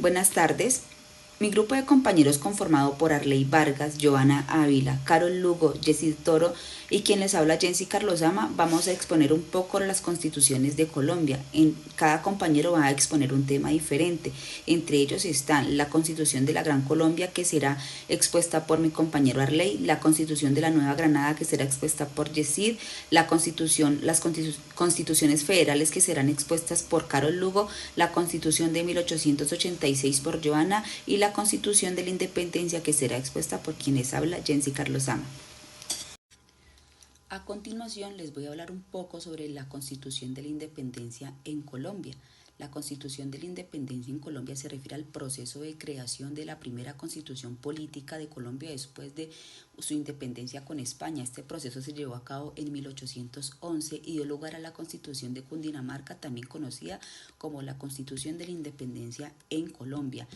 Buenas tardes. Mi grupo de compañeros conformado por Arley Vargas, Joana Ávila, Carol Lugo, Yesid Toro y quien les habla Jensi Carlosama, vamos a exponer un poco las constituciones de Colombia. Cada compañero va a exponer un tema diferente. Entre ellos están la Constitución de la Gran Colombia, que será expuesta por mi compañero Arley, la Constitución de la Nueva Granada, que será expuesta por Yesid, las constituciones federales, que serán expuestas por Carol Lugo, la Constitución de 1886 por Joana y la Constitución de la Independencia, que será expuesta por quienes habla Jensi Carlosama. A continuación les voy a hablar un poco sobre la Constitución de la Independencia en Colombia. La Constitución de la Independencia en Colombia se refiere al proceso de creación de la primera constitución política de Colombia después de su independencia con España. Este proceso se llevó a cabo en 1811 y dio lugar a la Constitución de Cundinamarca, también conocida como la Constitución de la Independencia en Colombia.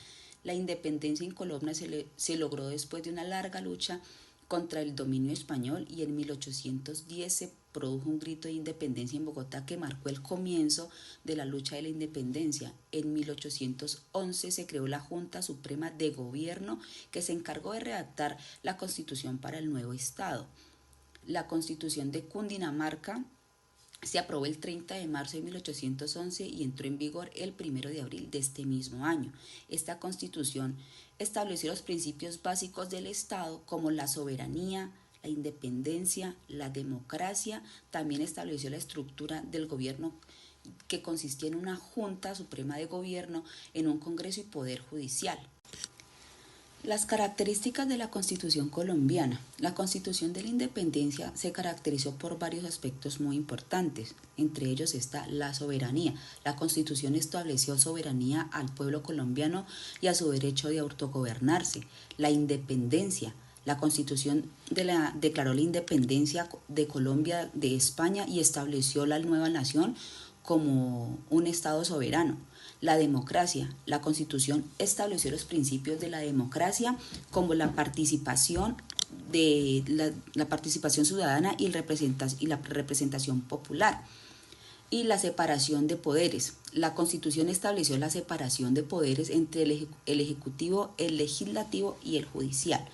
La independencia en Colombia se logró después de una larga lucha contra el dominio español, y en 1810 se produjo un grito de independencia en Bogotá que marcó el comienzo de la lucha de la independencia. En 1811 se creó la Junta Suprema de Gobierno, que se encargó de redactar la constitución para el nuevo estado. La Constitución de Cundinamarca se aprobó el 30 de marzo de 1811 y entró en vigor el 1 de abril de este mismo año. Esta constitución estableció los principios básicos del Estado, como la soberanía, la independencia, la democracia. También estableció la estructura del gobierno, que consistía en una Junta Suprema de Gobierno, en un Congreso y Poder Judicial. Las características de la Constitución colombiana. La Constitución de la Independencia se caracterizó por varios aspectos muy importantes. Entre ellos está la soberanía. La Constitución estableció soberanía al pueblo colombiano y a su derecho de autogobernarse. La independencia. La Constitución declaró la independencia de Colombia de España y estableció la nueva nación como un Estado soberano. La democracia. La Constitución estableció los principios de la democracia, como la participación la participación ciudadana y la representación popular. Y la separación de poderes. La Constitución estableció la separación de poderes entre el Ejecutivo, el Legislativo y el Judicial.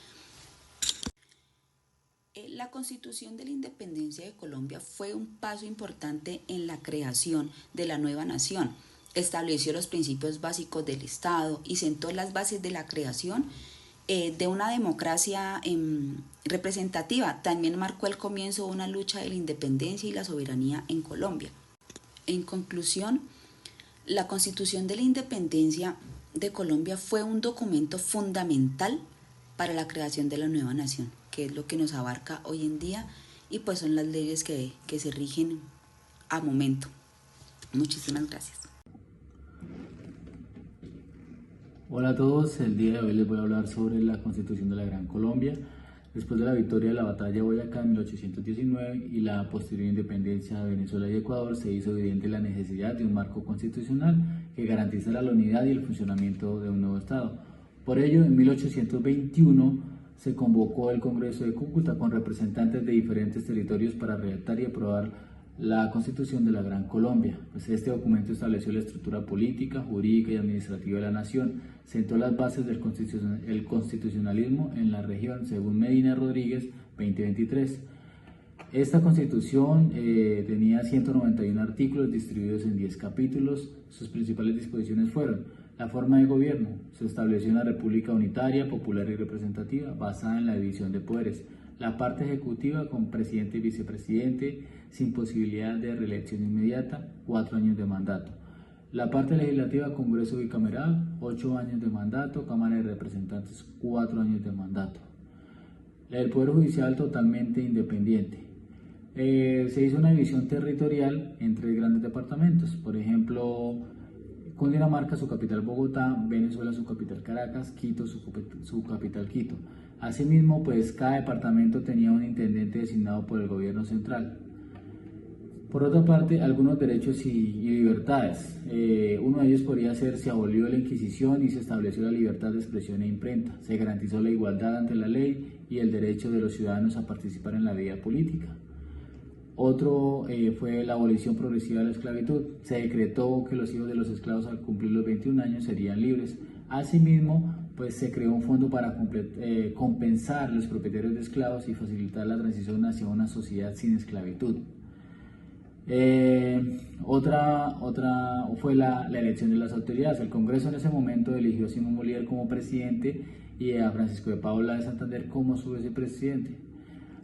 La Constitución de la Independencia de Colombia fue un paso importante en la creación de la nueva nación. Estableció los principios básicos del Estado y sentó las bases de la creación de una democracia representativa. También marcó el comienzo de una lucha de la independencia y la soberanía en Colombia. En conclusión, la Constitución de la Independencia de Colombia fue un documento fundamental para la creación de la nueva nación, que es lo que nos abarca hoy en día, y pues son las leyes que se rigen a momento. Muchísimas gracias. Hola a todos, el día de hoy les voy a hablar sobre la Constitución de la Gran Colombia. Después de la victoria de la batalla de Boyacá en 1819 y la posterior independencia de Venezuela y Ecuador, se hizo evidente la necesidad de un marco constitucional que garantizara la unidad y el funcionamiento de un nuevo Estado. Por ello, en 1821 se convocó el Congreso de Cúcuta con representantes de diferentes territorios para redactar y aprobar la Constitución de la Gran Colombia. Pues este documento estableció la estructura política, jurídica y administrativa de la nación, sentó las bases del constitucionalismo en la región, según Medina Rodríguez, 2023. Esta Constitución tenía 191 artículos distribuidos en 10 capítulos. Sus principales disposiciones fueron: la forma de gobierno. Se estableció una república unitaria, popular y representativa, basada en la división de poderes. La parte ejecutiva con presidente y vicepresidente, sin posibilidad de reelección inmediata, 4 años de mandato. La parte legislativa, Congreso bicameral, 8 años de mandato, Cámara de Representantes, 4 años de mandato. El Poder Judicial totalmente independiente. Se hizo una división territorial en 3 grandes departamentos, por ejemplo, Cundinamarca, su capital Bogotá; Venezuela, su capital Caracas; Quito, su capital Quito. Asimismo, pues cada departamento tenía un intendente designado por el gobierno central. Por otra parte, algunos derechos y libertades. Uno de ellos podría ser: se abolió la Inquisición y se estableció la libertad de expresión e imprenta. Se garantizó la igualdad ante la ley y el derecho de los ciudadanos a participar en la vida política. Otro fue la abolición progresiva de la esclavitud. Se decretó que los hijos de los esclavos, al cumplir los 21 años, serían libres. Asimismo, pues se creó un fondo para compensar los propietarios de esclavos y facilitar la transición hacia una sociedad sin esclavitud. Otra fue la elección de las autoridades. El Congreso en ese momento eligió a Simón Bolívar como presidente y a Francisco de Paula de Santander como su vicepresidente.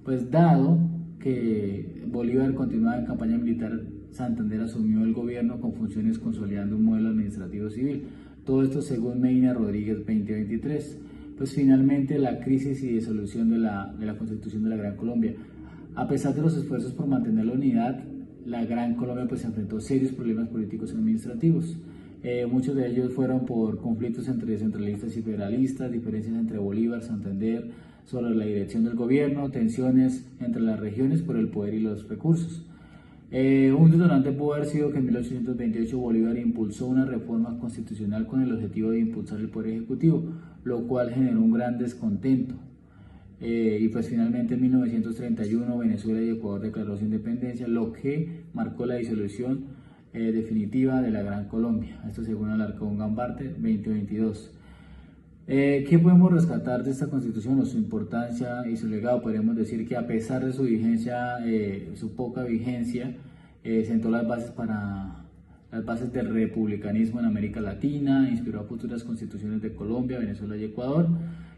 Pues dado que Bolívar continuaba en campaña militar, Santander asumió el gobierno con funciones consolidando un modelo administrativo civil. Todo esto según Medina Rodríguez 2023. Pues finalmente la crisis y disolución de la Constitución de la Gran Colombia. A pesar de los esfuerzos por mantener la unidad, la Gran Colombia pues enfrentó serios problemas políticos y administrativos. Muchos de ellos fueron por conflictos entre centralistas y federalistas, diferencias entre Bolívar, Santander, sobre la dirección del gobierno, tensiones entre las regiones por el poder y los recursos. Un detonante pudo haber sido que en 1828 Bolívar impulsó una reforma constitucional con el objetivo de impulsar el poder ejecutivo, lo cual generó un gran descontento. Y pues finalmente en 1931 Venezuela y Ecuador declaró su independencia, lo que marcó la disolución definitiva de la Gran Colombia. Esto según Alarcón Gambarte 2022. ¿Qué podemos rescatar de esta Constitución o su importancia y su legado? Podríamos decir que a pesar de su vigencia, su poca vigencia, sentó las bases del republicanismo en América Latina, inspiró a futuras constituciones de Colombia, Venezuela y Ecuador,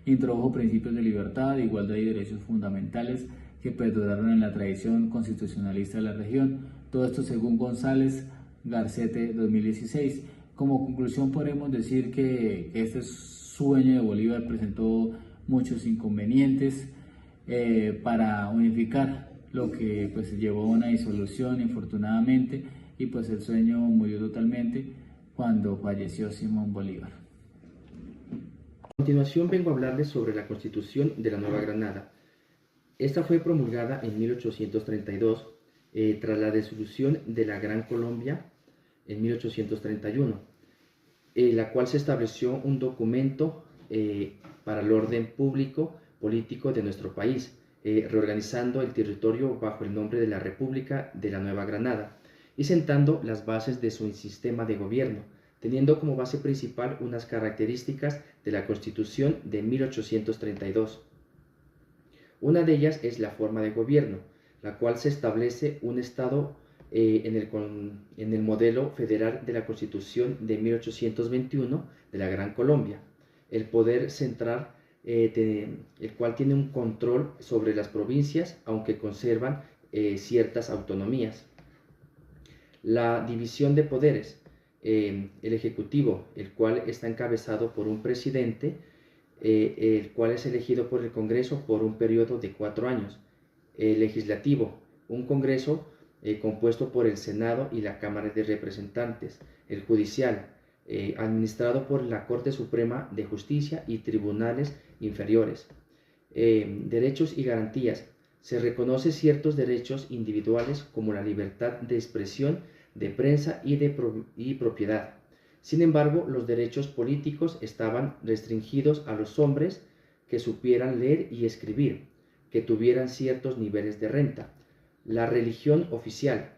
introdujo principios de libertad, igualdad y derechos fundamentales que perduraron en la tradición constitucionalista de la región. Todo esto según González Garcete 2016. Como conclusión podemos decir que este sueño de Bolívar presentó muchos inconvenientes para unificar, lo que pues llevó a una disolución infortunadamente, y pues el sueño murió totalmente cuando falleció Simón Bolívar. A continuación vengo a hablarles sobre la Constitución de la Nueva Granada. Esta fue promulgada en 1832 tras la disolución de la Gran Colombia en 1831, la cual se estableció un documento para el orden público político de nuestro país, reorganizando el territorio bajo el nombre de la República de la Nueva Granada y sentando las bases de su sistema de gobierno, teniendo como base principal unas características de la Constitución de 1832. Una de ellas es la forma de gobierno, la cual se establece un Estado en el modelo federal de la Constitución de 1821 de la Gran Colombia. El poder central, el cual tiene un control sobre las provincias, aunque conservan ciertas autonomías. La división de poderes, el Ejecutivo, el cual está encabezado por un presidente, el cual es elegido por el Congreso por un periodo de 4 años. El Legislativo, un Congreso compuesto por el Senado y la Cámara de Representantes. El Judicial, administrado por la Corte Suprema de Justicia y tribunales inferiores. Derechos y garantías. Se reconoce ciertos derechos individuales como la libertad de expresión, de prensa y propiedad. Sin embargo, los derechos políticos estaban restringidos a los hombres que supieran leer y escribir, que tuvieran ciertos niveles de renta. La religión oficial.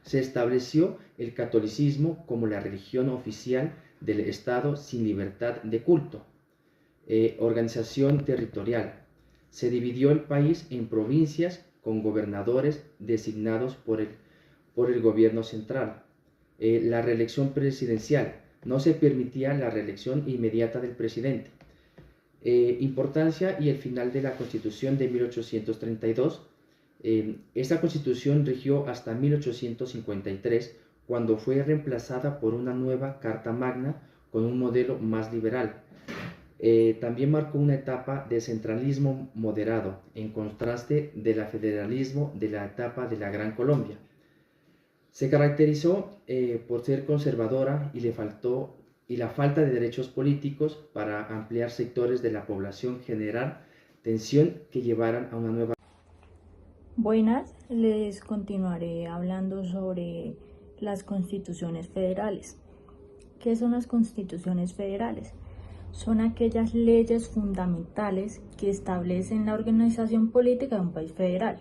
Se estableció el catolicismo como la religión oficial del Estado sin libertad de culto. Organización territorial. Se dividió el país en provincias con gobernadores designados por el gobierno central. La reelección presidencial. No se permitía la reelección inmediata del presidente. Importancia y el final de la Constitución de 1832. Esta Constitución rigió hasta 1853, cuando fue reemplazada por una nueva Carta Magna con un modelo más liberal. También marcó una etapa de centralismo moderado, en contraste del federalismo de la etapa de la Gran Colombia. Se caracterizó por ser conservadora y la falta de derechos políticos para ampliar sectores de la población, generar tensión que llevaran a una nueva. Buenas, les continuaré hablando sobre las constituciones federales. ¿Qué son las constituciones federales? Son aquellas leyes fundamentales que establecen la organización política de un país federal.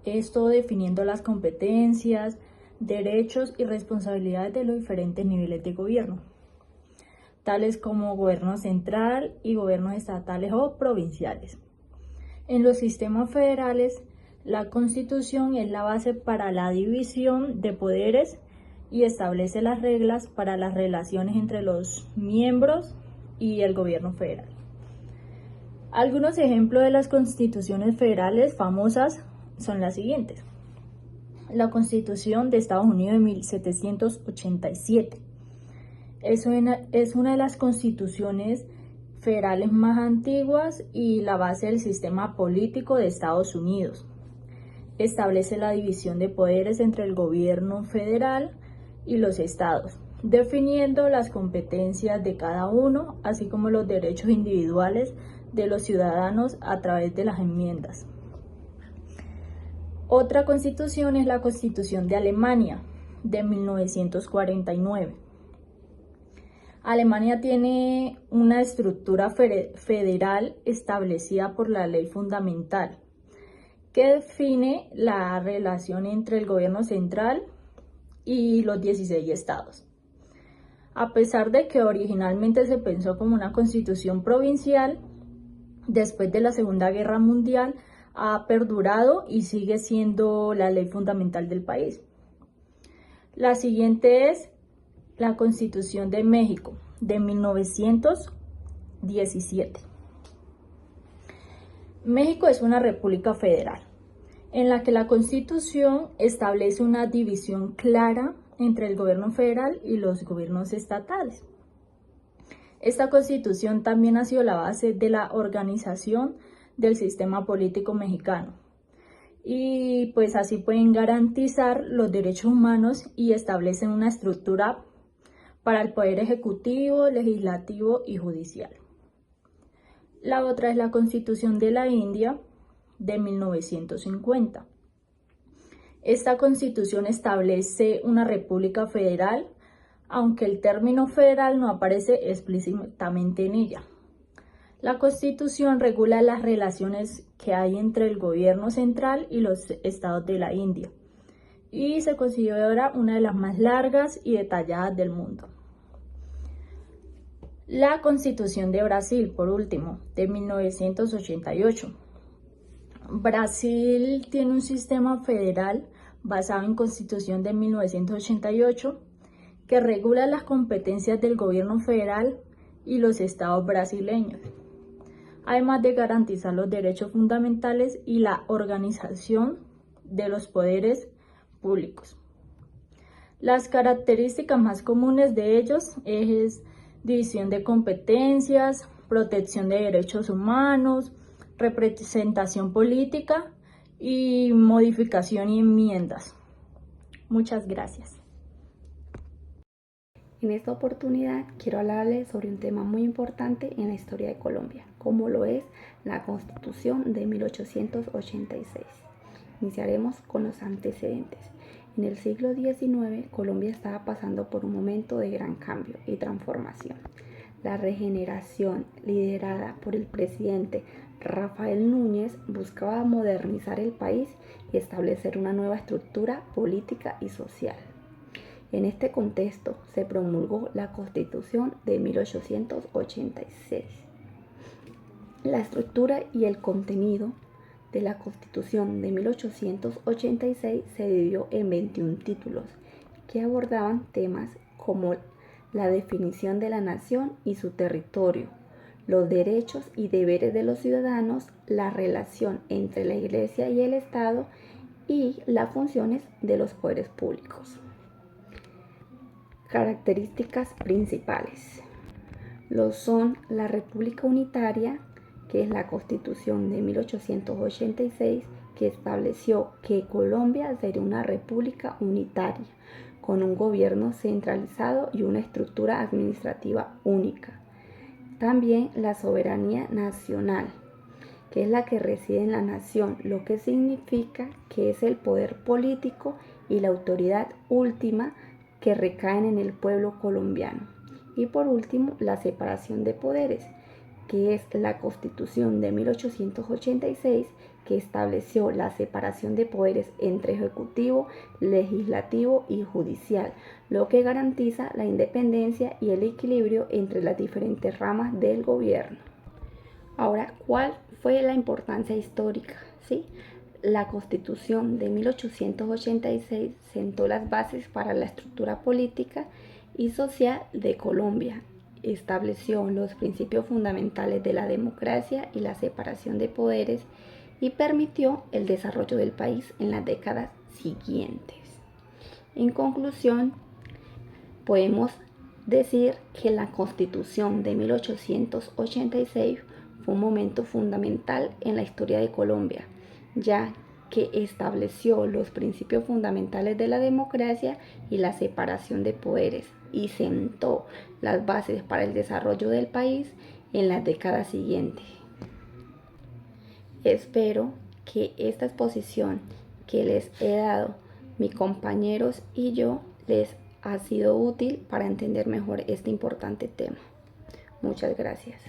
Esto definiendo las competencias, derechos y responsabilidades de los diferentes niveles de gobierno. tales como gobierno central y gobiernos estatales o provinciales. En los sistemas federales, la Constitución es la base para la división de poderes y establece las reglas para las relaciones entre los miembros y el gobierno federal. Algunos ejemplos de las constituciones federales famosas son las siguientes. La Constitución de Estados Unidos de 1787 es una de las constituciones federales más antiguas y la base del sistema político de Estados Unidos. Establece la división de poderes entre el gobierno federal y los estados, definiendo las competencias de cada uno, así como los derechos individuales de los ciudadanos a través de las enmiendas. Otra constitución es la Constitución de Alemania, de 1949. Alemania tiene una estructura federal establecida por la ley fundamental, que define la relación entre el gobierno central y los 16 estados. A pesar de que originalmente se pensó como una constitución provincial, después de la Segunda Guerra Mundial ha perdurado y sigue siendo la ley fundamental del país. La siguiente es la Constitución de México, de 1917. México es una república federal, en la que la Constitución establece una división clara entre el gobierno federal y los gobiernos estatales. Esta Constitución también ha sido la base de la organización del sistema político mexicano. Y pues así pueden garantizar los derechos humanos y establecen una estructura para el poder ejecutivo, legislativo y judicial. La otra es la Constitución de la India de 1950. Esta Constitución establece una república federal, aunque el término federal no aparece explícitamente en ella. La Constitución regula las relaciones que hay entre el gobierno central y los estados de la India y se considera una de las más largas y detalladas del mundo. La Constitución de Brasil, por último, de 1988. Brasil tiene un sistema federal basado en Constitución de 1988 que regula las competencias del gobierno federal y los estados brasileños, además de garantizar los derechos fundamentales y la organización de los poderes públicos. Las características más comunes de ellos es división de competencias, protección de derechos humanos, representación política y modificación y enmiendas. Muchas gracias. En esta oportunidad quiero hablarles sobre un tema muy importante en la historia de Colombia, como lo es la Constitución de 1886. Iniciaremos con los antecedentes. En el siglo XIX, Colombia estaba pasando por un momento de gran cambio y transformación. La regeneración, liderada por el presidente Rafael Núñez, buscaba modernizar el país y establecer una nueva estructura política y social. En este contexto se promulgó la Constitución de 1886. La estructura y el contenido de la Constitución de 1886 se dividió en 21 títulos que abordaban temas como la definición de la nación y su territorio, los derechos y deberes de los ciudadanos, la relación entre la Iglesia y el Estado y las funciones de los poderes públicos. Características principales. Lo son la República Unitaria, que es la Constitución de 1886, que estableció que Colombia sería una república unitaria, con un gobierno centralizado y una estructura administrativa única. También la soberanía nacional, que es la que reside en la nación, lo que significa que es el poder político y la autoridad última que recaen en el pueblo colombiano. Y por último, la separación de poderes, que es la Constitución de 1886, que estableció la separación de poderes entre ejecutivo, legislativo y judicial, lo que garantiza la independencia y el equilibrio entre las diferentes ramas del gobierno. Ahora, ¿cuál fue la importancia histórica? ¿Sí? La Constitución de 1886 sentó las bases para la estructura política y social de Colombia. Estableció los principios fundamentales de la democracia y la separación de poderes y permitió el desarrollo del país en las décadas siguientes. En conclusión, podemos decir que la Constitución de 1886 fue un momento fundamental en la historia de Colombia, ya que estableció los principios fundamentales de la democracia y la separación de poderes y sentó las bases para el desarrollo del país en las décadas siguientes. Espero que esta exposición que les he dado mis compañeros y yo les ha sido útil para entender mejor este importante tema. Muchas gracias.